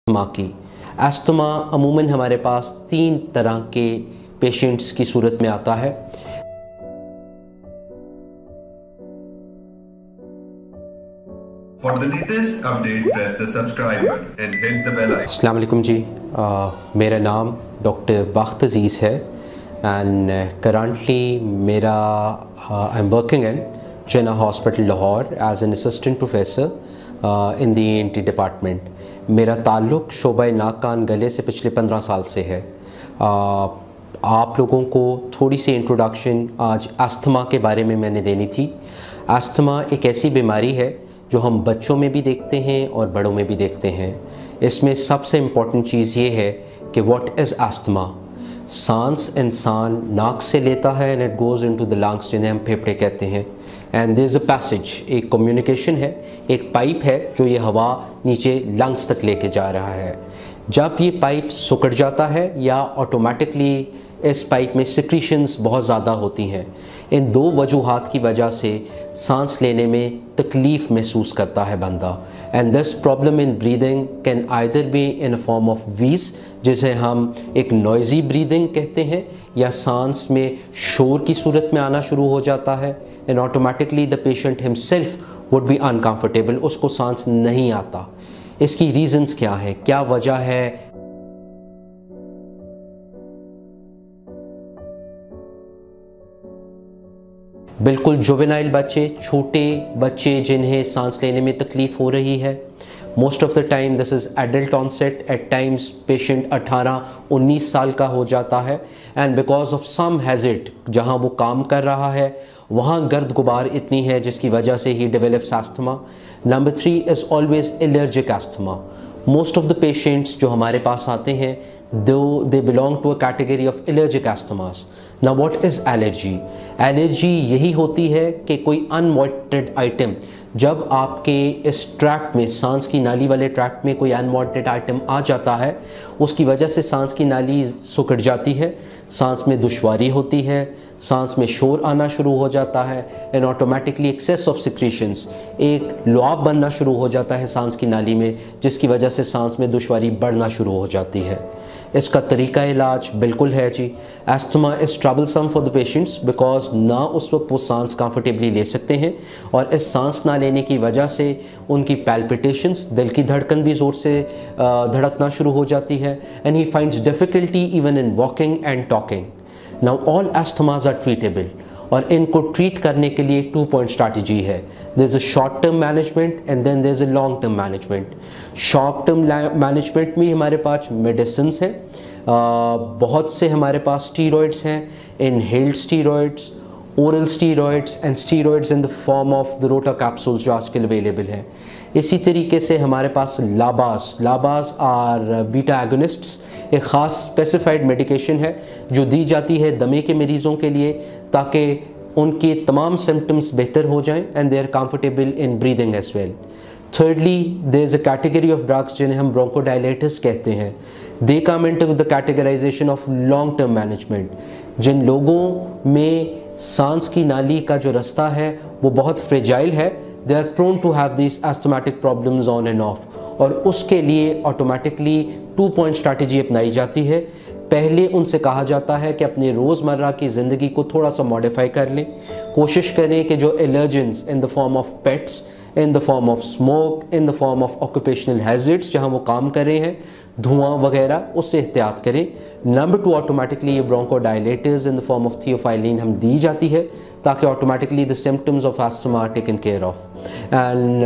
Asthma की। Asthma अमूमन हमारे पास 3 तरह के पेशेंट्स की सूरत में आता है। For the latest update, press the subscribe button and hit the bell icon. अस्सलाम वालेकुम जी, मेरा नाम डॉक्टर बख्त अज़ीज़ है एंड करंटली मेरा I am working in Jinnah hospital Lahore as an assistant professor in the ENT department. मेरा ताल्लुक़ शोबा नाक कान गले से पिछले 15 साल से है। आप लोगों को थोड़ी सी इंट्रोडक्शन आज अस्थमा के बारे में मैंने देनी थी। अस्थमा एक ऐसी बीमारी है जो हम बच्चों में भी देखते हैं और बड़ों में भी देखते हैं। इसमें सबसे इम्पॉर्टेंट चीज़ ये है कि व्हाट इज़ अस्थमा। सांस इंसान नाक से लेता है and it goes into the lungs, जिन्हें हम फेफड़े कहते हैं। And there is a passage, एक कम्युनिकेशन है, एक पाइप है जो ये हवा नीचे लंग्स तक लेके जा रहा है। जब ये पाइप सिकुड़ जाता है या ऑटोमेटिकली इस पाइप में सिक्रीशंस बहुत ज़्यादा होती हैं, इन 2 वजूहात की वजह से सांस लेने में तकलीफ़ महसूस करता है बंदा। And this problem in breathing can either be in a form of Vs, जिसे हम एक नॉइज़ी ब्रीदिंग कहते हैं, या सांस में शोर की सूरत में आना शुरू हो जाता है and automatically the patient himself would be uncomfortable, उसको सांस नहीं आता। इसकी रीज़न्स क्या है, क्या वजह है? बिल्कुल जुवेनाइल बच्चे, छोटे बच्चे जिन्हें सांस लेने में तकलीफ़ हो रही है। Most of the time this is adult onset, at times patient 18-19 साल का हो जाता है and because of some hazard, जहाँ वो काम कर रहा है वहाँ गर्द गुबार इतनी है जिसकी वजह से ही develops asthma. Number 3 is always allergic asthma. Most of the patients जो हमारे पास आते हैं they belong to a category of allergic asthmas. Now what is allergy? Allergy यही होती है कि कोई अनवांटेड आइटम जब आपके इस ट्रैक्ट में, सांस की नाली वाले ट्रैक्ट में कोई अनवांटेड आइटम आ जाता है, उसकी वजह से सांस की नाली सिकुड़ जाती है, सांस में दुश्वारी होती है, सांस में शोर आना शुरू हो जाता है and automatically excess of secretions, एक लुआब बनना शुरू हो जाता है सांस की नाली में, जिसकी वजह से सांस में दुश्वारी बढ़ना शुरू हो जाती है। इसका तरीका इलाज बिल्कुल है जी। Asthma is troublesome for the patients because ना उस वक्त वो सांस कंफर्टेबली ले सकते हैं और इस सांस ना लेने की वजह से उनकी पैल्पिटेशंस, दिल की धड़कन भी ज़ोर से धड़कना शुरू हो जाती है and he finds difficulty even in walking and talking. Now all asthmas are treatable और इनको ट्रीट करने के लिए 2 पॉइंट स्ट्रैटेजी है। There is a short term management and then there is a long term management. Short term management में हमारे पास medicine हैं, बहुत से हमारे पास स्टीरॉइड्स हैं, inhaled steroids, oral steroids and steroids in the form of the rota capsules जो आजकल अवेलेबल हैं। इसी तरीके से हमारे पास लाबास आर बीटा एगोनिस्ट्स, एक ख़ास स्पेसिफाइड मेडिकेशन है जो दी जाती है दमे के मरीज़ों के लिए ताकि उनके तमाम सिम्टम्स बेहतर हो जाएं and they are comfortable in breathing as well. Thirdly there is a category of drugs जिन्हें हम ब्रोंकोडायलेटर्स कहते हैं। They come into the categorisation of long term management. जिन लोगों में सांस की नाली का जो रास्ता है वो बहुत फ्रेजाइल है, they are prone to have this asthmatic problems on and off, और उसके लिए ऑटोमेटिकली 2 पॉइंट स्ट्रैटेजी अपनाई जाती है। पहले उनसे कहा जाता है कि अपने रोज़मर्रा की ज़िंदगी को थोड़ा सा मॉडिफाई कर लें, कोशिश करें कि जो allergens in the form of pets, in the form of smoke, in the form of occupational hazards जहाँ वो काम कर रहे हैं, धुआं वगैरह, उससे एहतियात करें। नंबर 2 ऑटोमेटिकली ये bronchodilators in the form of theophylline हम दी जाती है ताकि automatically the symptoms of asthma are taken care of and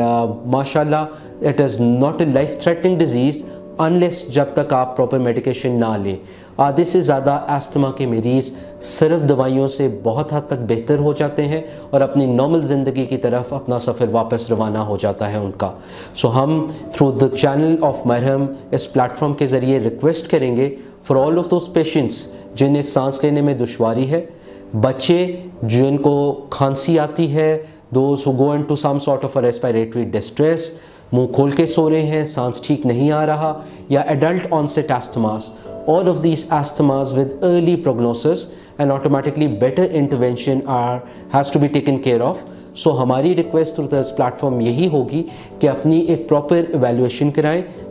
माशाल्लाह it is not a life threatening disease unless जब तक आप प्रॉपर मेडिकेशन ना लें। आधे से ज़्यादा अस्थमा के मरीज़ सिर्फ दवाइयों से बहुत हद तक बेहतर हो जाते हैं और अपनी नॉर्मल ज़िंदगी की तरफ अपना सफ़र वापस रवाना हो जाता है उनका। सो हम थ्रू द चैनल ऑफ मरहम इस प्लेटफॉर्म के ज़रिए रिक्वेस्ट करेंगे for all of those patients जिन्हें सांस लेने में दुश्वारी है, बच्चे जिनको खांसी आती है, those who go into some sort of a respiratory distress, मुंह खोल के सो रहे हैं, सांस ठीक नहीं आ रहा, या adult onset asthmas, all of these asthmas with early prognosis and automatically better intervention has to be taken care of. So हमारी रिक्वेस्ट थ्रू दिस प्लेटफॉर्म यही होगी कि अपनी एक प्रॉपर एवेल्युएशन कराएं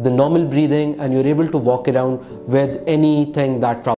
the normal breathing and you're able to walk around with anything that